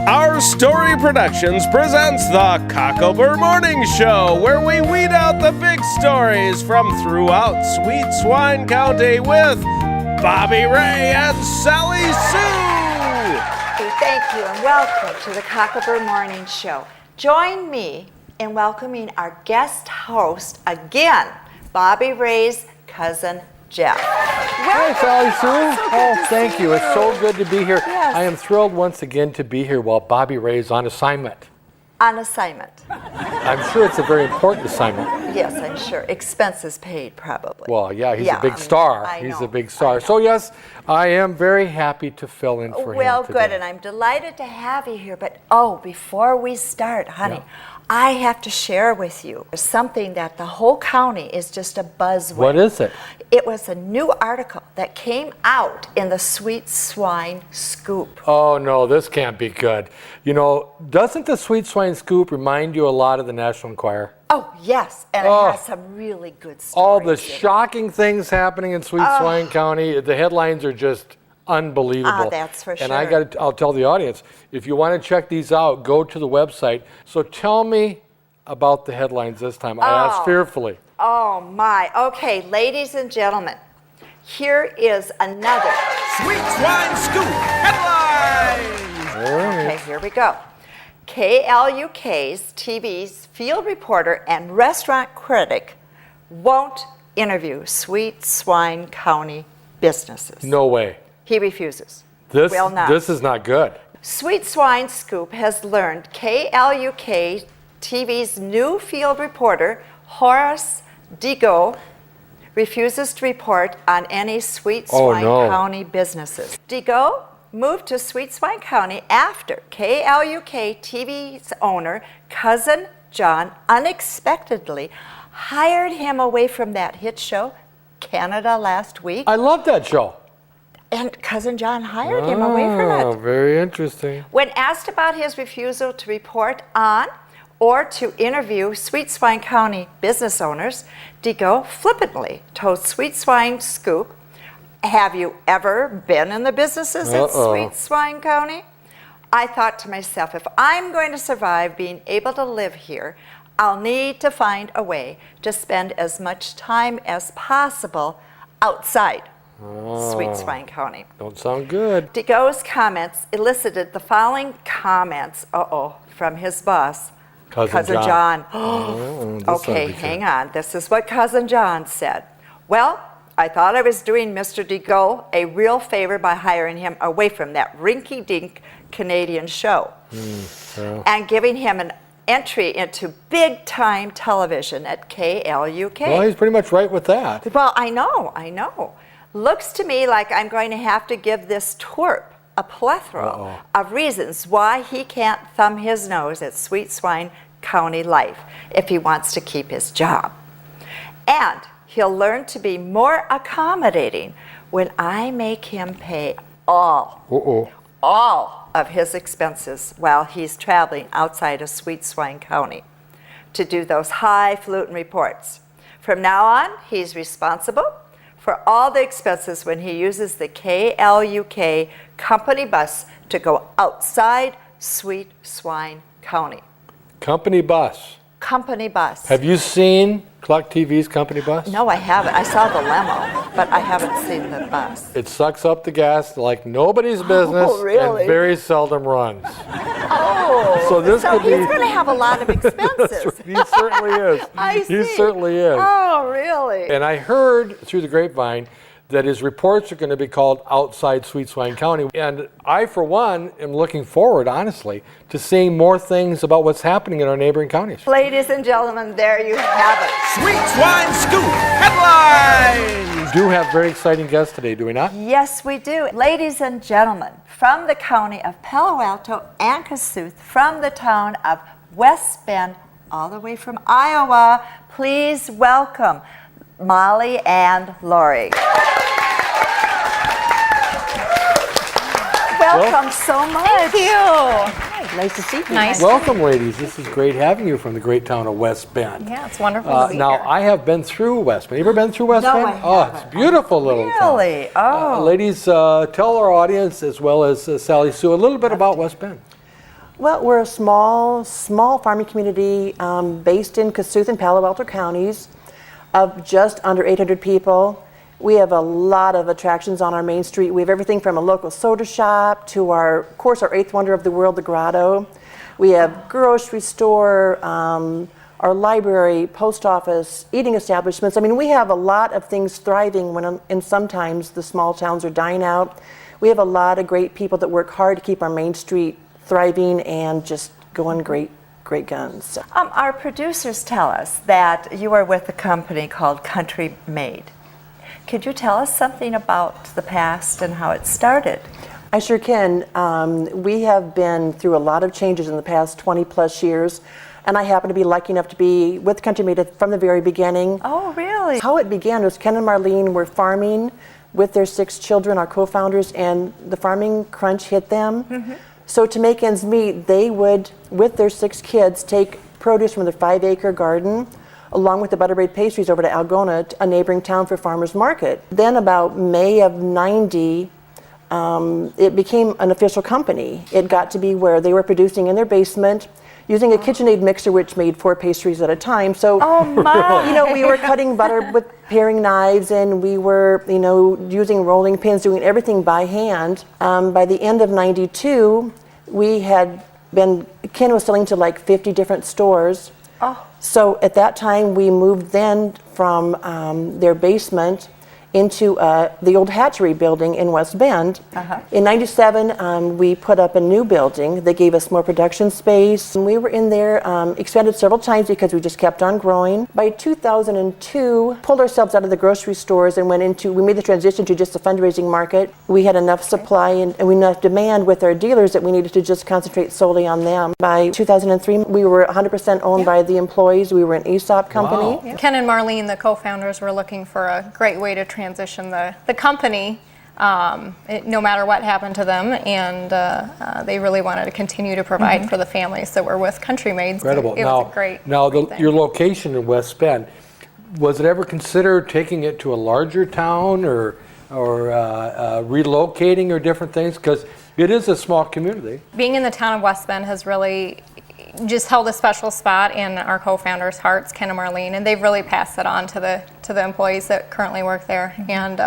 Our Story Productions presents the Cocklebur Morning Show, where we weed out the big stories from throughout Sweet Swine County with Bobby Ray and Sally Sue. Thank you and welcome to the Cocklebur Morning Show. Join me in welcoming our guest host again, Bobby Ray's cousin Jeff. Hi, Sally Sue. Oh, thank you. It's so good to be here. Yes. I am thrilled once again to be here while Bobby Ray is on assignment. On assignment. I'm sure it's a very important assignment. Yes, I'm sure. Expenses paid, probably. Well, yeah, he's a big star. He's a big star. So, yes, I am very happy to fill in for him Well, today. good, and I'm delighted to have you here. But, before we start, honey, I have to share with you something that the whole county is just abuzz with. What is it? It was a new article that came out in the Sweet Swine Scoop. Oh, no, this can't be good. You know, doesn't the Sweet Swine Scoop remind you a lot of the National Enquirer? Oh, yes, and it has some really good stories. All the shocking things happening in Sweet Swine County, the headlines are just unbelievable. That's for and sure. I'll tell the audience, if you want to check these out, go to the website. So tell me about the headlines this time. I asked fearfully. Oh, my. Okay, ladies and gentlemen, here is another Sweet Swine Scoop headlines. All right. Okay, here we go. KLUK's TV's field reporter and restaurant critic won't interview Sweet Swine County businesses. No way. He refuses. This is not good. Sweet Swine Scoop has learned KLUK TV's new field reporter, Horace Digo, refuses to report on any Sweet Swine County businesses. Digo moved to Sweet Swine County after KLUK TV's owner, Cousin John, unexpectedly hired him away from that hit show, Canada Last Week. I love that show. And Cousin John hired him away from it. Oh, very interesting. When asked about his refusal to report on or to interview Sweet Swine County business owners, Digo flippantly told Sweet Swine Scoop, "Have you ever been in the businesses at Sweet Swine County? I thought to myself, if I'm going to survive being able to live here, I'll need to find a way to spend as much time as possible outside Sweet Swine County." Don't sound good. Digo's comments elicited the following comments, from his boss, Cousin John. Okay, hang on. This is what Cousin John said. "Well, I thought I was doing Mr. Digo a real favor by hiring him away from that rinky-dink Canadian show and giving him an entry into big-time television at KLUK. Well, he's pretty much right with that. Well, I know. Looks to me like I'm going to have to give this twerp a plethora of reasons why he can't thumb his nose at Sweet Swine County life if he wants to keep his job. And he'll learn to be more accommodating when I make him pay all of his expenses while he's traveling outside of Sweet Swine County to do those highfalutin reports. From now on, he's responsible for all the expenses when he uses the KLUK company bus to go outside Sweet Swine County." Company bus. Company bus. Have you seen Clock TV's company bus? No, I haven't. I saw the lemo, but I haven't seen the bus. It sucks up the gas like nobody's business really? and very seldom runs. So this could be. he's going to have a lot of expenses. He certainly is. I see. He certainly is. Oh, really? And I heard through the grapevine that his reports are going to be called Outside Sweet Swine County. And I, for one, am looking forward, honestly, to seeing more things about what's happening in our neighboring counties. Ladies and gentlemen, there you have it. Sweet Swine Scoop headlines. We do have very exciting guests today, do we not? Yes, we do. Ladies and gentlemen, from the county of Palo Alto and Kossuth, from the town of West Bend, all the way from Iowa, please welcome Mollie and Lori. Welcome so much. Thank you. Hi, nice to see you. Nice. Welcome, ladies. This is great having you from the great town of West Bend. Yeah, it's wonderful to be Now, here. I have been through West Bend. You ever been through West No, Bend? I haven't. Oh, it's a beautiful little town. Really? Oh. Ladies, tell our audience, as well as Sally Sue, a little bit about West Bend. Well, we're a small farming community based in Kossuth and Palo Alto counties of just under 800 people. We have a lot of attractions on our main street. We have everything from a local soda shop to of course, our eighth wonder of the world, the grotto. We have grocery store, our library, post office, eating establishments. I mean, we have a lot of things thriving and sometimes the small towns are dying out. We have a lot of great people that work hard to keep our main street thriving and just going great guns. So. Our producers tell us that you are with a company called Country Maid. Could you tell us something about the past and how it started? I sure can. We have been through a lot of changes in the past 20 plus years, and I happen to be lucky enough to be with Country Maid from the very beginning. Oh, really? How it began was Ken and Marlene were farming with their 6 children, our co-founders, and the farming crunch hit them. Mm-hmm. So to make ends meet, they would, with their 6 kids, take produce from their 5-acre garden, along with the butter braid pastries over to Algona, a neighboring town for farmers market. Then about May of '90, it became an official company. It got to be where they were producing in their basement, using a KitchenAid mixer which made 4 pastries at a time. So, we were cutting butter with paring knives, and we were, using rolling pins, doing everything by hand. By the end of '92, Ken was selling to like 50 different stores. Oh. So at that time, we moved then from their basement into the old hatchery building in West Bend. Uh-huh. In '97, we put up a new building. They gave us more production space. And we were in there, expanded several times because we just kept on growing. By 2002, pulled ourselves out of the grocery stores and we made the transition to just a fundraising market. We had enough supply and enough demand with our dealers that we needed to just concentrate solely on them. By 2003, we were 100% owned by the employees. We were an ESOP company. Wow. Yeah. Ken and Marlene, the co-founders, were looking for a great way to transition the company, no matter what happened to them, and they really wanted to continue to provide for the families that were with Country Maid. Incredible. It was a great thing. Your location in West Bend, was it ever considered taking it to a larger town or relocating or different things? Because it is a small community. Being in the town of West Bend has really just held a special spot in our co-founders' hearts, Ken and Marlene, and they've really passed it on to the employees that currently work there. And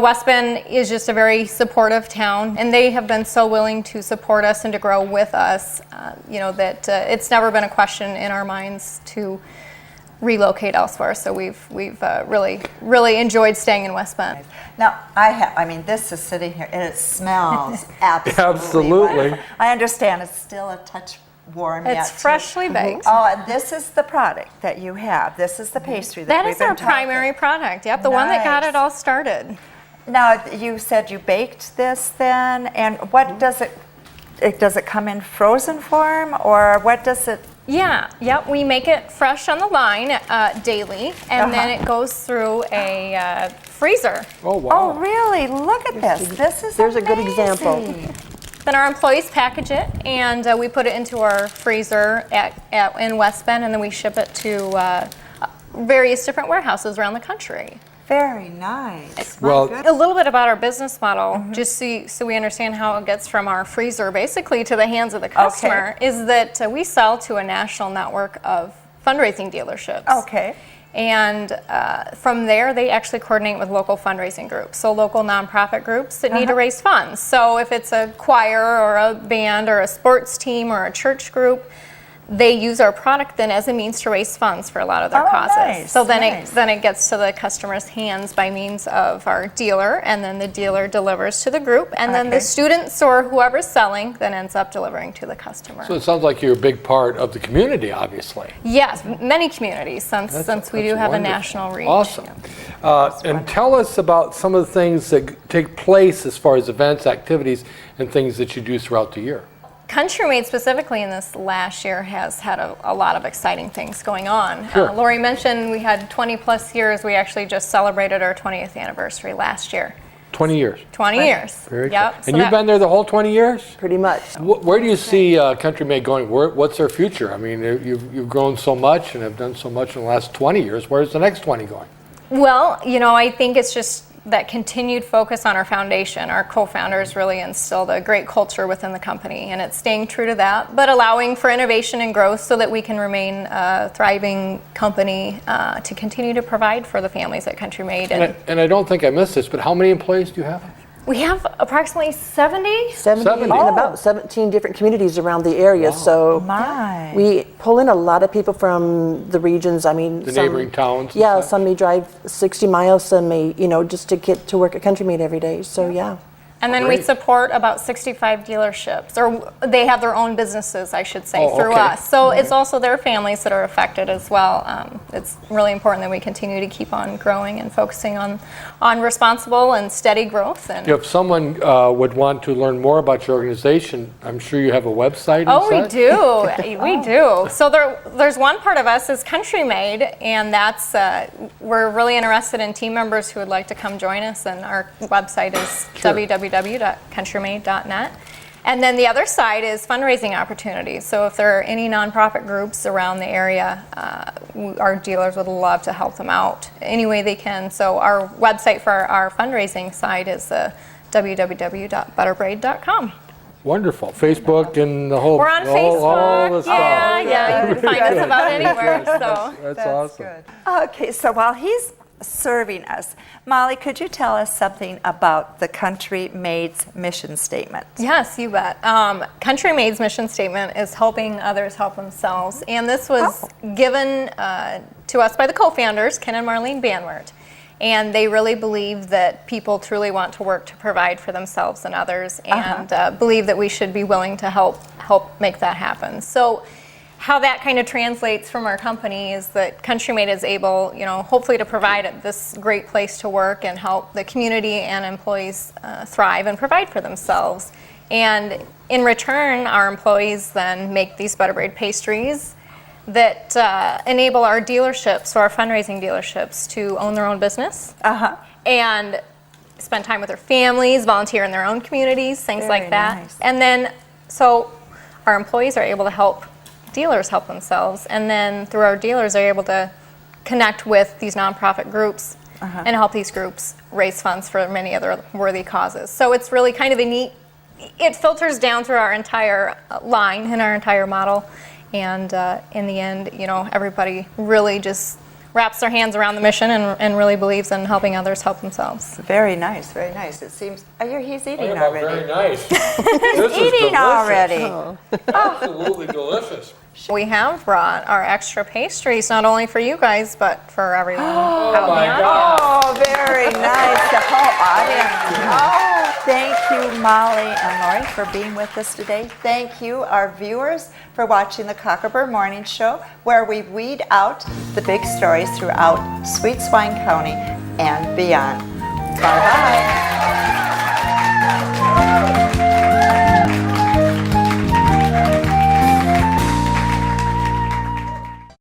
West Bend is just a very supportive town, and they have been so willing to support us and to grow with us, that it's never been a question in our minds to relocate elsewhere. So we've really enjoyed staying in West Bend. Now, this is sitting here, and it smells Absolutely. Wonderful. I understand it's still a touch warm yet. It's freshly baked. Oh, and this is the product that you have. This is the pastry that we've been That is our primary product. Yep, the one that got it all started. Now, you said you baked this then, and what does it come in frozen form, or what does it? Yeah, yep, we make it fresh on the line daily, and then it goes through a freezer. Oh, wow. Oh, really? Look at this. This is There's amazing. a good example. Then our employees package it, and we put it into our freezer in West Bend, and then we ship it to various different warehouses around the country. Very nice. Well, A little bit about our business model, just so we understand how it gets from our freezer basically to the hands of the customer, is that we sell to a national network of fundraising dealerships. Okay. And from there, they actually coordinate with local fundraising groups, so local nonprofit groups that need to raise funds. So if it's a choir or a band or a sports team or a church group, they use our product then as a means to raise funds for a lot of their causes. Nice, so then nice. it gets to the customer's hands by means of our dealer, and then the dealer delivers to the group, and then the students or whoever's selling then ends up delivering to the customer. so it sounds like you're a big part of the community, obviously. Yes, many communities since we do have a wonderful. national reach. Awesome. And tell us about some of the things that take place as far as events, activities, and things that you do throughout the year. Country Maid specifically in this last year has had a lot of exciting things going on. Sure. Lori mentioned we had 20 plus years. We actually just celebrated our 20th anniversary last year. 20 years. 20 years. Very Yep. cool. So And you've been there the whole 20 years? Pretty much. Where do you see Country Maid going? What's their future? I mean, you've grown so much and have done so much in the last 20 years. Where's the next 20 going? Well, I think it's just that continued focus on our foundation. Our co-founders really instilled a great culture within the company, and it's staying true to that, but allowing for innovation and growth so that we can remain a thriving company to continue to provide for the families at Country Maid. And I don't think I missed this, but how many employees do you have? We have approximately 70. 70 in about 17 different communities around the area. So My. we pull in a lot of people from the regions. I mean, The neighboring towns and Yeah, such? some may drive 60 miles, some may, just to get to work at Country Maid every day. So yeah. And then we Great. support about 65 dealerships, or they have their own businesses, I should say, Oh, through okay. us. So it's also their families that are affected as well. It's really important that we continue to keep on growing and focusing on responsible and steady growth. And If someone would want to learn more about your organization, I'm sure you have a website and oh, we such? do. We do. So there's one part of us is Country Maid, and that's we're really interested in team members who would like to come join us. And our website is www.countrymaid.net. And then the other side is fundraising opportunities. So if there are any nonprofit groups around the area, our dealers would love to help them out any way they can. So our website for our fundraising side is www.butterbraid.com. Wonderful. Facebook and the whole... We're on all Facebook. the stuff. Yeah, you can find us about anywhere. So. That's awesome. Okay, so while he's serving us, Molly, could you tell us something about the Country Maid's mission statement? Yes, you bet. Country Maid's mission statement is helping others help themselves. And this was given to us by the co-founders, Ken and Marlene Banwert. And they really believe that people truly want to work to provide for themselves and others, and believe that we should be willing to help make that happen. So how that kind of translates from our company is that Country Maid is able, hopefully to provide this great place to work and help the community and employees thrive and provide for themselves. And in return, our employees then make these butter braid pastries that enable our dealerships, so our fundraising dealerships, to own their own business and spend time with their families, volunteer in their own communities, things Very like that. nice. And then, so our employees are able to help dealers help themselves, and then through our dealers are able to connect with these nonprofit groups and help these groups raise funds for many other worthy causes. So it's really kind of a neat, it filters down through our entire line and our entire model, and in the end, everybody really just wraps their hands around the mission and really believes in helping others help themselves. Very nice, very nice. It seems, he's eating already. Very nice. He's eating already. Absolutely delicious. We have brought our extra pastries, not only for you guys, but for everyone out in the my audience. God. Oh, very nice. The whole audience. Oh, thank you, Molly and Lori, for being with us today. Thank you, our viewers, for watching the Cocklebur Morning Show, where we weed out the big stories throughout Sweet Swine County and beyond. Bye-bye.